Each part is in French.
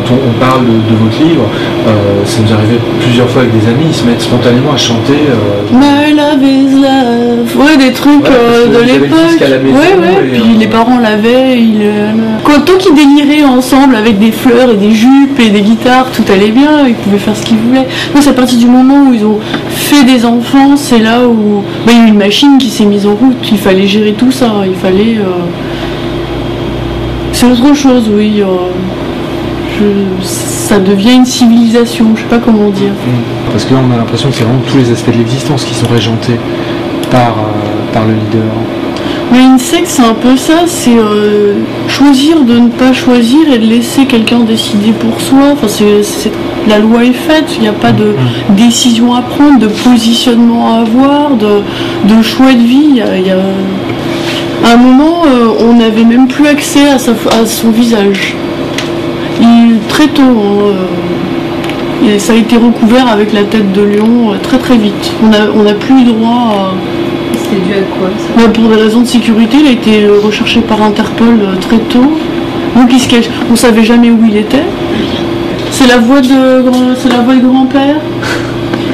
quand on parle de votre livre, ça nous arrivait plusieurs fois avec des amis, ils se mettent spontanément à chanter My love is love. Ouais, des trucs de l'époque. Ouais, puis les parents l'avaient. Tant qu'ils déliraient ensemble avec des fleurs et des jupes et des guitares, tout allait bien, ils pouvaient faire ce qu'ils voulaient. Donc c'est à partir du moment où ils ont fait des enfants, c'est là où il y a eu une machine qui s'est mise en route, il fallait gérer tout ça, il fallait... C'est autre chose, oui. Ça devient une civilisation, je sais pas comment dire. Parce que là on a l'impression que c'est vraiment tous les aspects de l'existence qui sont régentés par le leader. Mais une secte c'est un peu ça, c'est choisir de ne pas choisir et de laisser quelqu'un décider pour soi. Enfin, la loi est faite, il n'y a pas de décision à prendre, de positionnement à avoir, de choix de vie. À un moment, on n'avait même plus accès à son visage. Très tôt, et ça a été recouvert avec la tête de lion très très vite. On n'a plus eu droit à... C'était dû à quoi ça? Pour des raisons de sécurité, il a été recherché par Interpol très tôt. Donc on ne savait jamais où il était. C'est la voix de grand-père.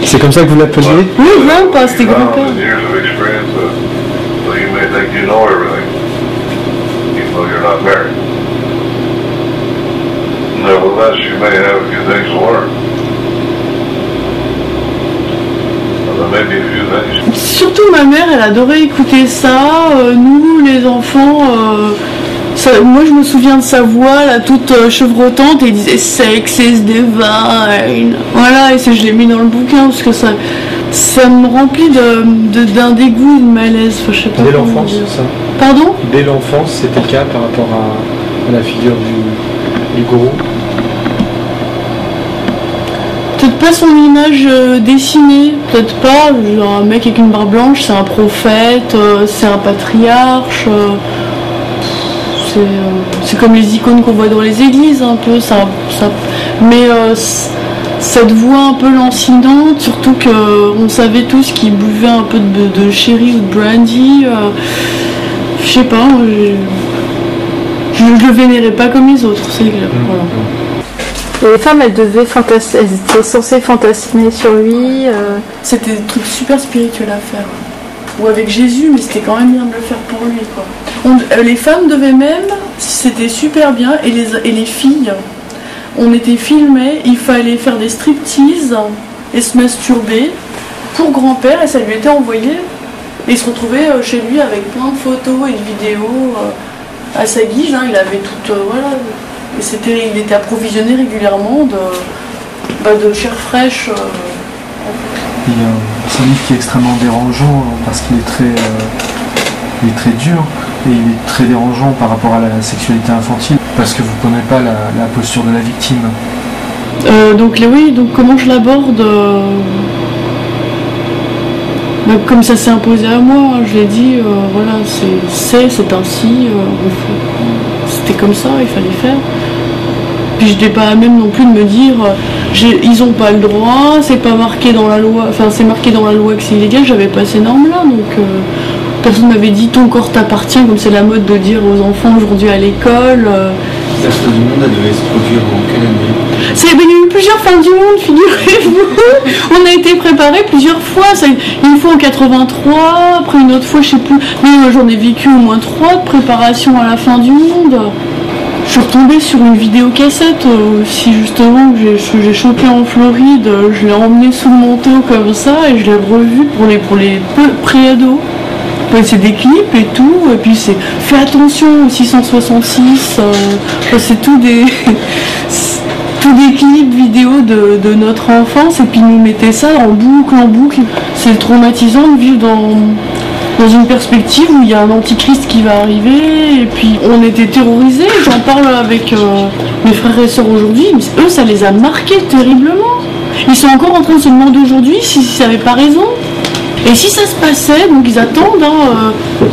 C'est comme ça que vous l'appeliez? Oui, Grandpa, c'était grand-père. Nevertheless, you may have a few things to learn. Maybe a few things. Surtout ma mère, elle adorait écouter ça. Nous, les enfants, moi je me souviens de sa voix, là, toute chevrotante, et il disait Sex is divine. Voilà, et je l'ai mis dans le bouquin parce que ça me remplit d'un dégoût, de malaise. Enfin, je sais pas. Dès l'enfance, ça? Pardon? Dès l'enfance, c'était le cas par rapport à la figure du gourou? Peut-être pas son image dessinée, peut-être pas, genre un mec avec une barbe blanche, c'est un prophète, c'est un patriarche, c'est comme les icônes qu'on voit dans les églises un peu, mais cette voix un peu lancinante, surtout qu'on savait tous qu'il buvait un peu de sherry ou de brandy, je sais pas, je le vénérais pas comme les autres, c'est clair. Voilà. Et les femmes, elles étaient censées fantasmer sur lui. C'était des trucs super spirituels à faire. Ou avec Jésus, mais c'était quand même bien de le faire pour lui, quoi. Les femmes devaient même, c'était super bien, et les filles, on était filmés, il fallait faire des striptease et se masturber pour grand-père, et ça lui était envoyé. Et il se retrouvait chez lui avec plein de photos et de vidéos à sa guise, hein, il avait tout, voilà. Et il était approvisionné régulièrement de chair fraîche. C'est un livre qui est extrêmement dérangeant parce qu'il est très dur et il est très dérangeant par rapport à la sexualité infantile parce que vous ne prenez pas la posture de la victime. Donc comment je l'aborde comme ça s'est imposé à moi, je l'ai dit, voilà, c'est ainsi, c'était comme ça, il fallait faire. Puis je n'étais pas à même non plus de me dire, ils n'ont pas le droit, c'est pas marqué dans la loi, enfin c'est marqué dans la loi que c'est illégal, j'avais pas ces normes-là, donc personne m'avait dit ton corps t'appartient, comme c'est la mode de dire aux enfants aujourd'hui à l'école. La fin du monde, elle devait se produire en quelle année? Il y a eu plusieurs fins du monde, figurez-vous. On a été préparés plusieurs fois. Une fois en 83, après une autre fois, je sais plus. Mais j'en ai vécu au moins 3 de préparation à la fin du monde. Je suis retombée sur une vidéocassette aussi justement que j'ai chopé en Floride. Je l'ai emmenée sous le manteau comme ça et je l'ai revue pour les pré-ados. C'est des clips et tout, et puis c'est fais attention au 666, c'est tout des clips vidéo de notre enfance, et puis nous mettez ça en boucle. C'est traumatisant de vivre dans une perspective où il y a un antichrist qui va arriver, et puis on était terrorisés. J'en parle avec mes frères et sœurs aujourd'hui, mais eux ça les a marqués terriblement. Ils sont encore en train de se demander aujourd'hui si ça n'avait pas raison. Et si ça se passait, donc ils attendent,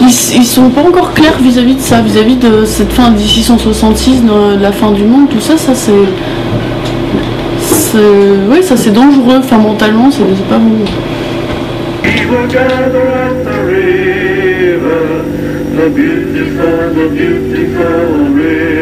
ils sont pas encore clairs vis-à-vis de ça, vis-à-vis de cette fin de 666, de la fin du monde, tout ça, oui, ça c'est dangereux, enfin mentalement c'est pas bon. The beautiful river.